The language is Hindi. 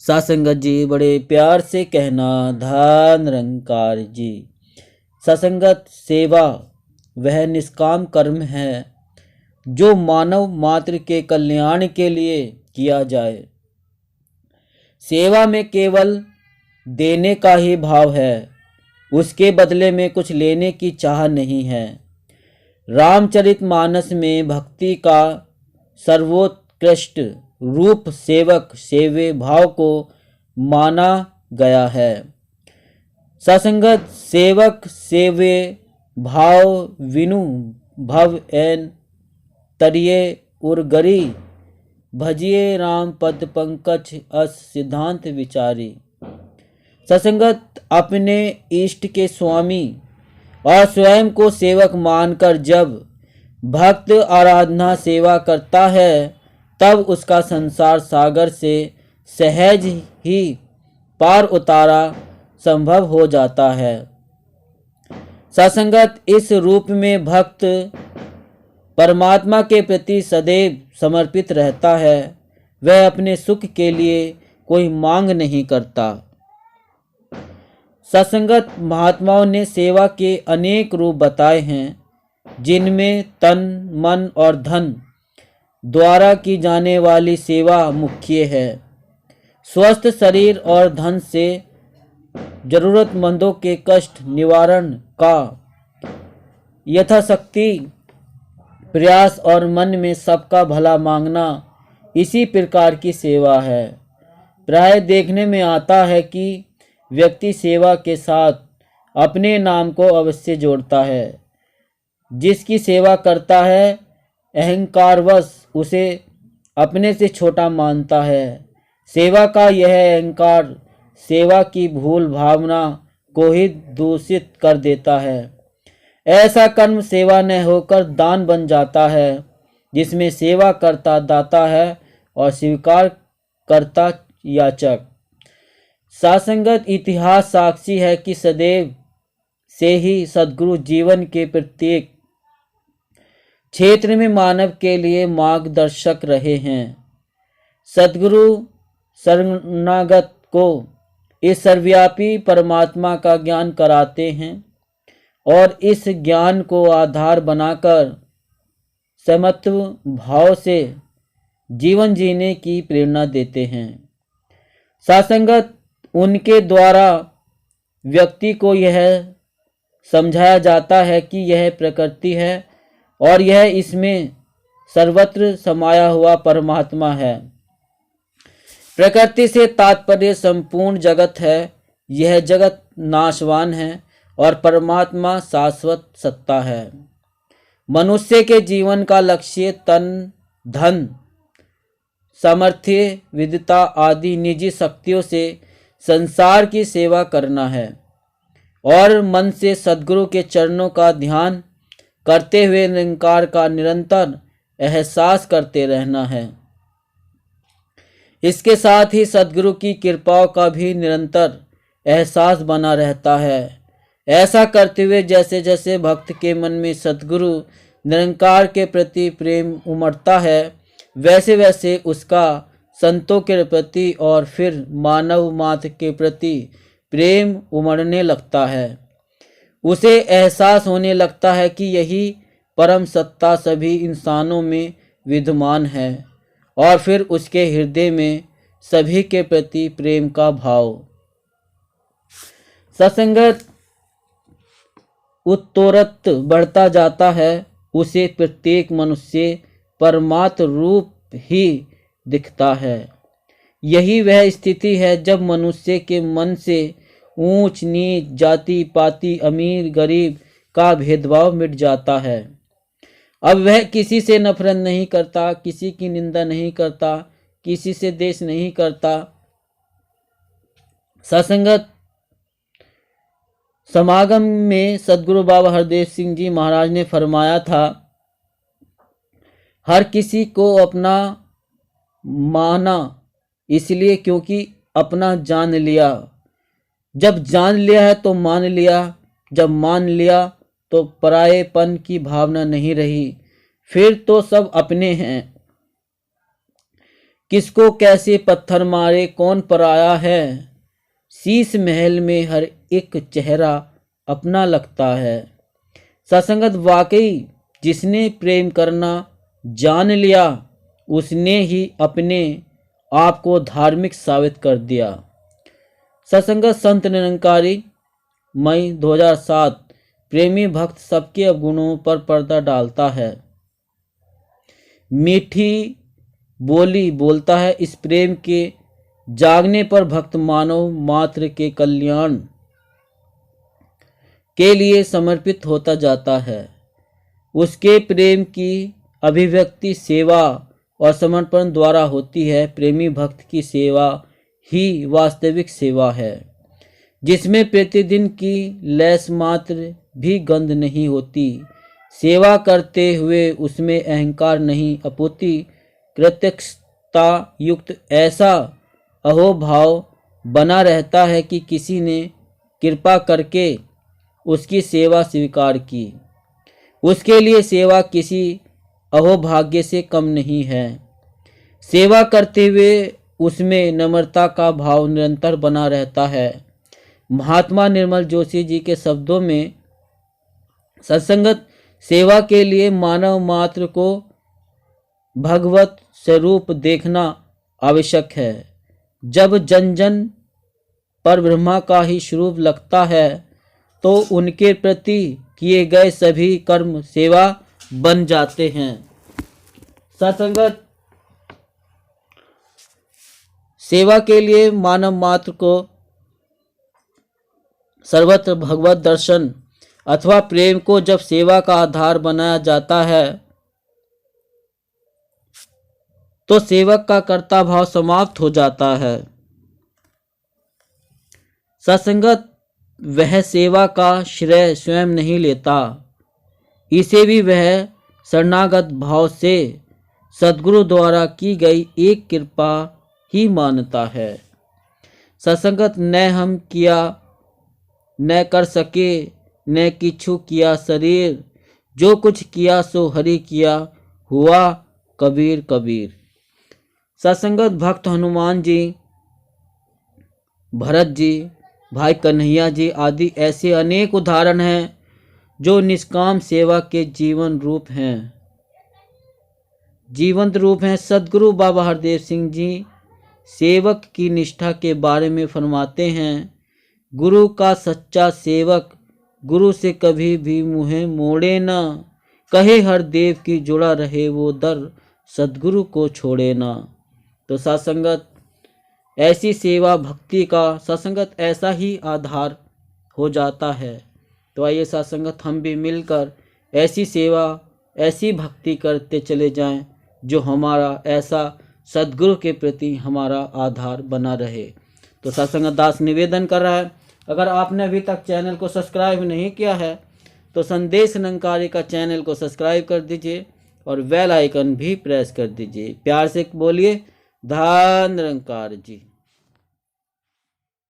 सासंगत जी बड़े प्यार से कहना, धन निरंकार जी। सासंगत सेवा वह निष्काम कर्म है जो मानव मात्र के कल्याण के लिए किया जाए। सेवा में केवल देने का ही भाव है, उसके बदले में कुछ लेने की चाह नहीं है। रामचरितमानस में भक्ति का सर्वोत्कृष्ट रूप सेवक सेवे भाव को माना गया है। ससंगत सेवक सेवे भाव विनु भव एन तरिये उर्गरी भजिए राम पद पंकज अस सिद्धांत विचारी। ससंगत अपने इष्ट के स्वामी और स्वयं को सेवक मानकर जब भक्त आराधना सेवा करता है तब उसका संसार सागर से सहज ही पार उतारा संभव हो जाता है। ससंगत इस रूप में भक्त परमात्मा के प्रति सदैव समर्पित रहता है। वह अपने सुख के लिए कोई मांग नहीं करता। ससंगत महात्माओं ने सेवा के अनेक रूप बताए हैं, जिनमें तन मन और धन द्वारा की जाने वाली सेवा मुख्य है। स्वस्थ शरीर और धन से जरूरतमंदों के कष्ट निवारण का यथाशक्ति प्रयास और मन में सबका भला मांगना इसी प्रकार की सेवा है। प्राय देखने में आता है कि व्यक्ति सेवा के साथ अपने नाम को अवश्य जोड़ता है। जिसकी सेवा करता है अहंकारवश उसे अपने से छोटा मानता है। सेवा का यह अहंकार सेवा की भूल भावना को ही दूषित कर देता है। ऐसा कर्म सेवा न होकर दान बन जाता है, जिसमें सेवा करता दाता है और स्वीकार करता याचक। सासंगत इतिहास साक्षी है कि सदैव से ही सद्गुरु जीवन के प्रत्येक क्षेत्र में मानव के लिए मार्गदर्शक रहे हैं। सद्गुरु शरणागत को इस सर्वव्यापी परमात्मा का ज्ञान कराते हैं और इस ज्ञान को आधार बनाकर समत्व भाव से जीवन जीने की प्रेरणा देते हैं। सासंगत उनके द्वारा व्यक्ति को यह समझाया जाता है कि यह प्रकृति है और यह इसमें सर्वत्र समाया हुआ परमात्मा है। प्रकृति से तात्पर्य संपूर्ण जगत है। यह जगत नाशवान है और परमात्मा शाश्वत सत्ता है। मनुष्य के जीवन का लक्ष्य तन धन सामर्थ्य विद्वता आदि निजी शक्तियों से संसार की सेवा करना है और मन से सद्गुरु के चरणों का ध्यान करते हुए निरंकार का निरंतर एहसास करते रहना है। इसके साथ ही सद्गुरु की कृपाओं का भी निरंतर एहसास बना रहता है। ऐसा करते हुए जैसे जैसे भक्त के मन में सद्गुरु निरंकार के प्रति प्रेम उमड़ता है, वैसे वैसे उसका संतों के प्रति और फिर मानव मात्र के प्रति प्रेम उमड़ने लगता है। उसे एहसास होने लगता है कि यही परम सत्ता सभी इंसानों में विद्यमान है और फिर उसके हृदय में सभी के प्रति प्रेम का भाव ससंगत उत्तरोत्तर बढ़ता जाता है। उसे प्रत्येक मनुष्य परमात्म रूप ही दिखता है। यही वह स्थिति है जब मनुष्य के मन से ऊंच नीच जाति पाति अमीर गरीब का भेदभाव मिट जाता है। अब वह किसी से नफरत नहीं करता, किसी की निंदा नहीं करता, किसी से द्वेष नहीं करता। सत्संगत समागम में सद्गुरु बाबा हरदेव सिंह जी महाराज ने फरमाया था, हर किसी को अपना माना इसलिए क्योंकि अपना जान लिया। जब जान लिया है तो मान लिया, जब मान लिया तो परायेपन की भावना नहीं रही, फिर तो सब अपने हैं। किसको कैसे पत्थर मारे कौन पराया है, शीश महल में हर एक चेहरा अपना लगता है। सत्संगत वाकई जिसने प्रेम करना जान लिया उसने ही अपने आप को धार्मिक साबित कर दिया। सत्संगत संत निरंकारी मई 2007। प्रेमी भक्त सबके अवगुणों पर पर्दा डालता है, मीठी बोली बोलता है। इस प्रेम के जागने पर भक्त मानव मात्र के कल्याण के लिए समर्पित होता जाता है। उसके प्रेम की अभिव्यक्ति सेवा और समर्पण द्वारा होती है। प्रेमी भक्त की सेवा ही वास्तविक सेवा है, जिसमें प्रतिदिन की लैस मात्र भी गंध नहीं होती। सेवा करते हुए उसमें अहंकार नहीं अपूर्ति कृतज्ञता युक्त ऐसा अहोभाव बना रहता है कि किसी ने कृपा करके उसकी सेवा स्वीकार की। उसके लिए सेवा किसी अहोभाग्य से कम नहीं है। सेवा करते हुए उसमें नम्रता का भाव निरंतर बना रहता है। महात्मा निर्मल जोशी जी के शब्दों में सत्संगत सेवा के लिए मानव मात्र को भगवत स्वरूप देखना आवश्यक है। जब जन जन पर ब्रह्मा का ही स्वरूप लगता है तो उनके प्रति किए गए सभी कर्म सेवा बन जाते हैं। सत्संगत सेवा के लिए मानव मात्र को सर्वत्र भगवत दर्शन अथवा प्रेम को जब सेवा का आधार बनाया जाता है तो सेवक का कर्ता भाव समाप्त हो जाता है। सत्संगत वह सेवा का श्रेय स्वयं नहीं लेता, इसे भी वह शरणागत भाव से सद्गुरु द्वारा की गई एक कृपा ही मानता है। सत्संगत न हम किया न कर सके न किछु किया शरीर, जो कुछ किया सो हरि किया हुआ कबीर कबीर। सत्संगत भक्त हनुमान जी, भरत जी, भाई कन्हैया जी आदि ऐसे अनेक उदाहरण हैं जो निष्काम सेवा के जीवंत रूप हैं। सद्गुरु बाबा हरदेव सिंह जी सेवक की निष्ठा के बारे में फरमाते हैं, गुरु का सच्चा सेवक गुरु से कभी भी मुँह मोड़े ना, कहे हर देव की जुड़ा रहे वो दर, सद्गुरु को छोड़े ना। तो सत्संगत ऐसी सेवा भक्ति का सत्संगत ऐसा ही आधार हो जाता है। तो आइए सत्संगत हम भी मिलकर ऐसी सेवा ऐसी भक्ति करते चले जाएं जो हमारा ऐसा सद्गुरु के प्रति हमारा आधार बना रहे। तो सत्संगत दास निवेदन कर रहा है, अगर आपने अभी तक चैनल को सब्सक्राइब नहीं किया है तो संदेश निरंकारी का चैनल को सब्सक्राइब कर दीजिए और बेल आइकन भी प्रेस कर दीजिए। प्यार से बोलिए धन निरंकार जी।